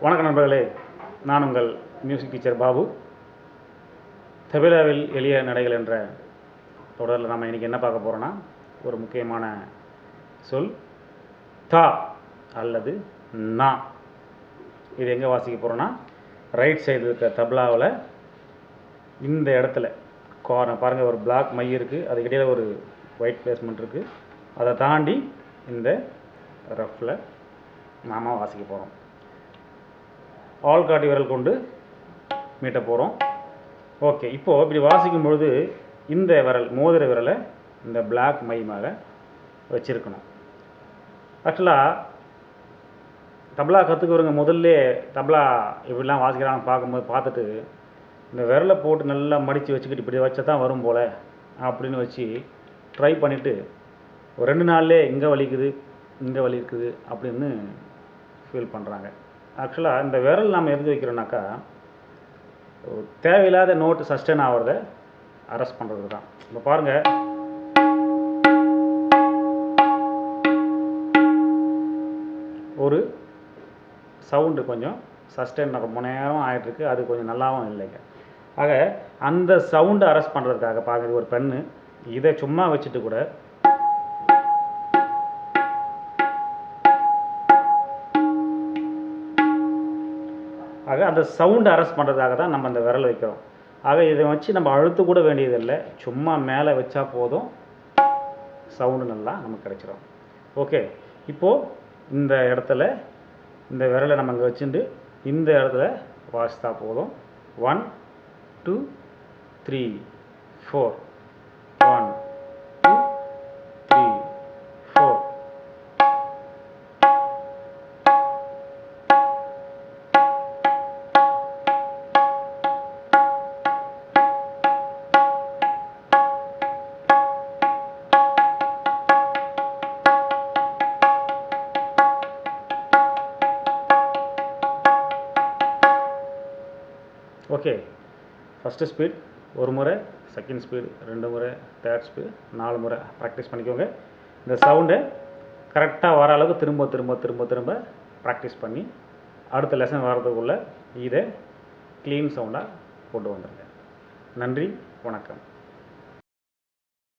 வணக்கம் நண்பர்களே, நான் உங்கள் மியூசிக் டீச்சர் பாபு. தபிலாவில் எளிய நடைகள் என்ற தொடரில் நம்ம இன்றைக்கி என்ன பார்க்க போகிறோன்னா, ஒரு முக்கியமான சொல் தா அல்லது நா. இது எங்கே வாசிக்க போகிறோன்னா, ரைட் சைடு இருக்க தப்லாவில் இந்த இடத்துல கார்னர் பாருங்கள், ஒரு பிளாக் மை இருக்குது, அதுக்கிடையில் ஒரு ஒயிட் பிளேஸ்மெண்ட் இருக்குது. அதை தாண்டி இந்த ரஃப்பில் நாம் வாசிக்க போகிறோம். ஆள்காட்டி விரல் கொண்டு மீட்ட போகிறோம். ஓகே, இப்போது இப்படி வாசிக்கும் பொழுது இந்த விரல் மோதிர விரலை இந்த பிளாக் மை மேலே வச்சுருக்கணும். ஆக்சுவலாக தப்லா கற்றுக்கிறவங்க முதல்ல தப்லா இப்படிலாம் வாசிக்கிறாங்க பார்த்துட்டு இந்த விரலை போட்டு நல்லா மடித்து வச்சுக்கிட்டு இப்படி வச்சா தான் வரும் போல் அப்படின்னு வச்சு ட்ரை பண்ணிவிட்டு ஒரு 2 நாள்லேயே இங்கே வலிக்குது இங்கே வலி இருக்குது அப்படின்னு ஃபீல் பண்ணுறாங்க. ஆக்சுவலாக இந்த விரல் நாம் எதுக்கு வைக்கிறோம்னாக்கா, தேவையில்லாத நோட்டு சஸ்டெயின் ஆகிறத அரெஸ்ட் பண்ணுறது தான். இப்போ பாருங்கள், ஒரு சவுண்டு கொஞ்சம் சஸ்டெயின் ரொம்ப நேரம் ஆகிட்டுருக்கு, அது கொஞ்சம் நல்லாவும் இல்லைங்க. ஆக அந்த சவுண்டை அரெஸ்ட் பண்ணுறதுக்காக பாருங்கள், ஒரு பெண்ணு இதை சும்மா வச்சுட்டு கூட ஆக அந்த சவுண்டை அரெஸ்ட் பண்ணுறதுக்காக தான் நம்ம அந்த விரல் வைக்கிறோம். ஆக இதை வச்சு நம்ம அழுத்த கூட வேண்டியதில்லை, சும்மா மேலே வச்சா போதும், சவுண்டு நல்லா நமக்கு கிடைச்சிடும். ஓகே, இப்போது இந்த இடத்துல இந்த விரலை நம்ம இங்கே வச்சுட்டு இந்த இடத்துல வாசித்தா போதும். 1 2 3 4 1 2 3 4. ஓகே, ஃபஸ்ட்டு ஸ்பீட் ஒரு முறை, செகண்ட் ஸ்பீடு 2 முறை, தேர்ட் ஸ்பீடு 4 முறை ப்ராக்டிஸ் பண்ணிக்கோங்க. இந்த சவுண்டை கரெக்டாக வர அளவுக்கு திரும்ப திரும்ப திரும்ப திரும்ப ப்ராக்டிஸ் பண்ணி அடுத்த லெசன் வர்றதுக்குள்ளே இதை க்ளீன் சவுண்டாக கொண்டு வந்துடுங்க. நன்றி, வணக்கம்.